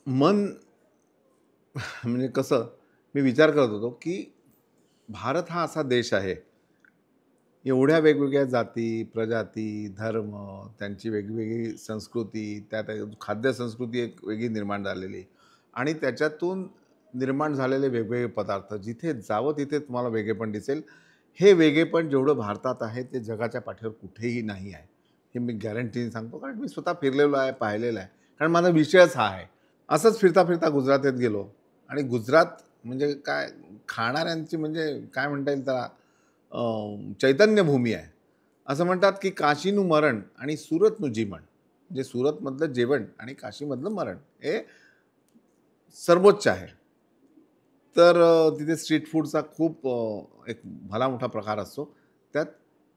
मन म्हणजे कसं मी विचार करत होतो की भारत हा असा देश आहे, एवढ्या वेगवेगळ्या जाती, प्रजाती, धर्म, त्यांची वेगवेगळी संस्कृती, त्यात खाद्य संस्कृती एक वेगळी निर्माण झालेली आणि त्याच्यातून निर्माण झालेले वेगवेगळे पदार्थ जिथे जावं तिथे तुम्हाला वेगळेपण दिसेल. हे वेगळेपण जेवढं भारतात आहे ते जगाच्या पाठीवर कुठेही नाही आहे. हे मी गॅरंटीने सांगतो, कारण मी स्वतः फिरलेलो आहे, पाहिलेलं आहे. कारण माझा विषयच हा आहे. असंच फिरता-फिरता गुजरातेत गेलो आणि गुजरात म्हणजे काय खाणाऱ्यांची म्हणजे काय म्हणता येईल त्याला चैतन्यभूमी आहे. असं म्हणतात की काशीનું मरण आणि सुरतનું जीवन. म्हणजे सुरतमधलं जेवण आणि काशीमधलं मरण हे सर्वोच्च आहे. तर तिथे स्ट्रीट फूडचा खूप एक भला मोठा प्रकार असतो. त्यात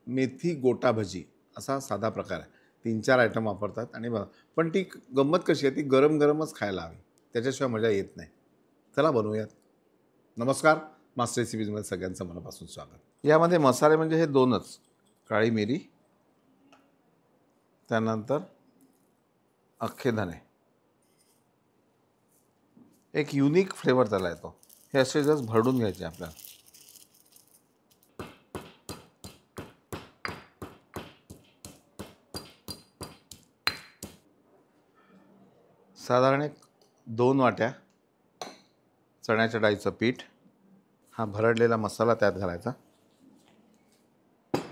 मेथी गोटा भजी असा साधा प्रकार आहे. 3-4 आयटम वापरतात आणि पण ती गंमत कशी आहे, ती गरम-गरमच खायला हवी. त्याच्याशिवाय मजा येत नाही. चला बनवूयात. नमस्कार, मास्टर रेसिपीजमध्ये सगळ्यांचं मनापासून स्वागत. यामध्ये मसाले म्हणजे हे 2च, काळी मिरी, त्यानंतर अख्खे धने. एक युनिक फ्लेवर त्याला येतो. हे असे जस्ट भरडून घ्यायचे आपल्याला. साधारण एक 2 वाट्या चण्याच्या डाळीचं पीठ, हा भरडलेला मसाला त्यात घालायचा.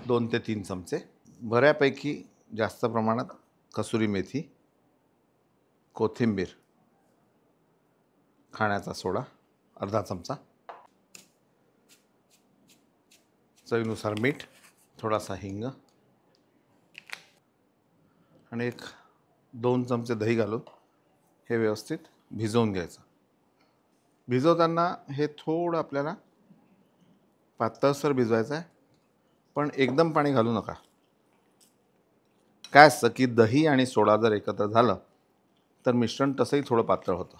2 ते 3 चमचे, बऱ्यापैकी जास्त प्रमाणात कसुरी मेथी, कोथिंबीर, खाण्याचा सोडा अर्धा चमचा, चवीनुसार मीठ, थोडासा हिंग आणि एक 2 चमचे दही घालून हे व्यवस्थित भिजवून घ्यायचं. भिजवताना हे थोडं आपल्याला पातळसर भिजवायचं आहे, पण एकदम पाणी घालू नका. काय असतं की दही आणि सोडा जर एकत्र झालं तर मिश्रण तसंही थोडं पातळ होतं.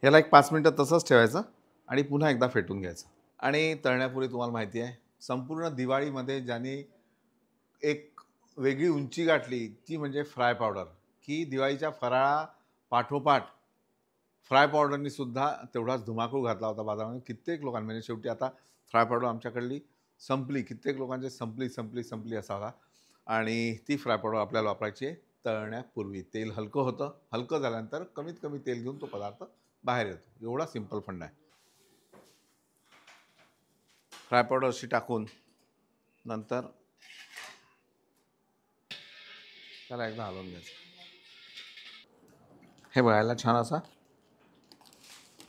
याला एक 5 मिनटं तसंच ठेवायचं आणि पुन्हा एकदा फेटून घ्यायचं. आणि तळण्यापूर्वी तुम्हाला माहिती आहे, संपूर्ण दिवाळीमध्ये ज्यांनी एक वेगळी उंची गाठली ती म्हणजे फ्राय पावडर, की दिवाळीच्या फराळा पाठोपाठ फ्राय पावडरनी सुद्धा तेवढाच धुमाकूळ घातला होता बाजारामध्ये. कित्येक लोकांनी म्हणजे शेवटी आता फ्राय पावडर आमच्याकडली संपली, कित्येक लोकांची संपली असा होता. आणि ती फ्राय पावडर आपल्याला वापरायची आहे तळण्यापूर्वी. तेल हलकं होतं, हलकं झाल्यानंतर कमीत कमी तेल घेऊन तो पदार्थ बाहेर येतो. एवढा सिंपल फंडा आहे. फ्राय पावडर अशी टाकून नंतर त्याला एकदा हलवून घ्यायचं. हे बघायला छान असा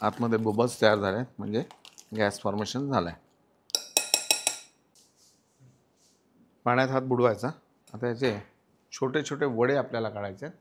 आतमध्ये बबल्स तयार झाले, म्हणजे गॅस फॉर्मेशन झालं आहे. पाण्यात हात बुडवायचा. आता याचे छोटे छोटे वडे आपल्याला काढायचे आहेत.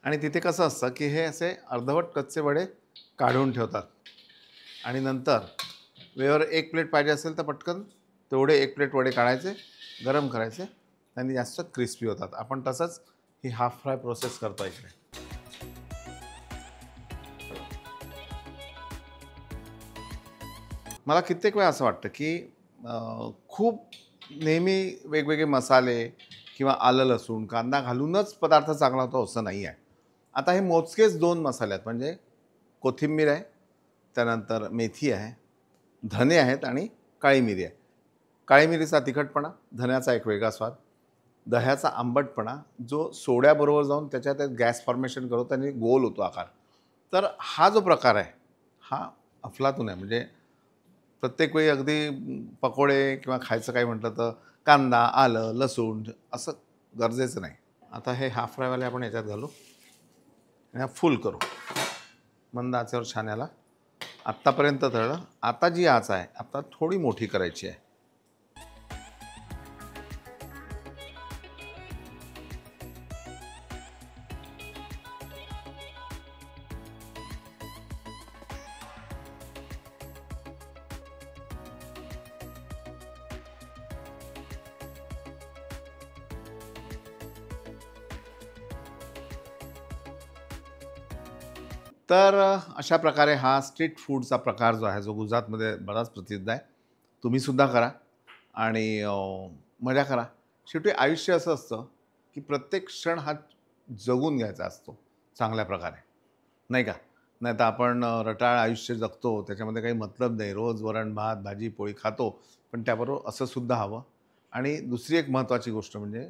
आणि तिथे कसं असतं की हे असे अर्धवट कच्चे वडे काढून ठेवतात आणि नंतर वेळेवर एक प्लेट पाहिजे असेल तर पटकन तेवढे एक प्लेट वडे काढायचे, गरम करायचे, त्यांनी जास्त क्रिस्पी होतात. आपण तसंच ही हाफ फ्राय प्रोसेस करतो इकडे. मला कित्येक वेळा असं वाटतं की खूप नेहमी वेगवेगळे मसाले किंवा आलं लसूण कांदा घालूनच पदार्थ चांगला होतो असं नाही आहे. आता हे मोजकेच 2 मसाले आहेत, म्हणजे कोथिंबीर आहे, त्यानंतर मेथी आहे, धने आहेत आणि काळी मिरी आहे. काळी मिरीचा तिखटपणा, धन्याचा एक वेगळा स्वाद, दह्याचा आंबटपणा जो सोड्याबरोबर जाऊन त्याच्यात गॅस फॉर्मेशन करतो आणि गोल होतो आकार. तर हा जो प्रकार आहे हा अफलातून आहे. म्हणजे प्रत्येक वेळी अगदी पकोडे किंवा खायचं काही म्हटलं तर कांदा, आलं, लसूण असं गरजेचं नाही. आता हे हाफ फ्रायवाले आपण याच्यात घालू आणि फुल करू. मंद आचेवर छान याला आत्तापर्यंत तळलं. आता जी आच आहे आता थोडी मोठी करायची आहे. तर अशा प्रकारे हा स्ट्रीट फूडचा प्रकार जो आहे, जो गुजरातमध्ये बराच प्रसिद्ध आहे. तुम्हीसुद्धा करा आणि मजा करा. शेवटी आयुष्य असं असतं, की प्रत्येक क्षण हा जगून घ्यायचा असतो चांगल्या प्रकारे, नाही का? नाहीतर आपण रटाळ आयुष्य जगतो, त्याच्यामध्ये काही मतलब नाही. रोज वरण-भात, भाजी-पोळी खातो, पण त्याबरोबर असं सुद्धा हवं. आणि दुसरी एक महत्त्वाची गोष्ट म्हणजे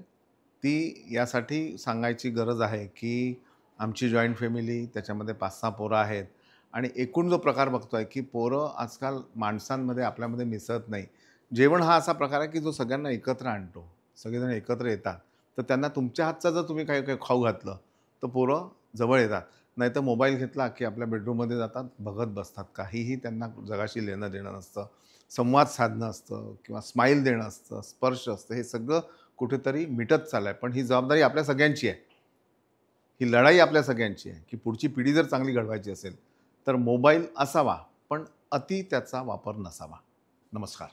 ती यासाठी सांगायची गरज आहे, की आमची जॉइंट फॅमिली, त्याच्यामध्ये 5-6 पोरं आहेत आणि एकूण जो प्रकार बघतोय, की पोरं आजकाल माणसांमध्ये आपल्यामध्ये मिसळत नाही. जेवण हा असा प्रकार आहे, की जो सगळ्यांना एकत्र आणतो. सगळेजण एकत्र येतात. तर त्यांना तुमच्या हातचं जर तुम्ही काही काही खाऊ घातलं, तर पोरं जवळ येतात. नाहीतर मोबाईल घेतला, की आपल्या बेडरूममध्ये जातात, बघत बसतात. काहीही त्यांना जगाशी लेणं-देणं नसतं. संवाद साधणं असतं किंवा स्माईल देणं असतं, स्पर्श असतं. हे सगळं कुठेतरी मिटत चाललंय. पण ही जबाबदारी आपल्या सगळ्यांची आहे. ही लढाई आपल्या सगळ्यांची आहे, की पुढची पिढी जर चांगली घडवायची असेल, तर मोबाईल असावा, पण अति त्याचा वापर नसावा. नमस्कार.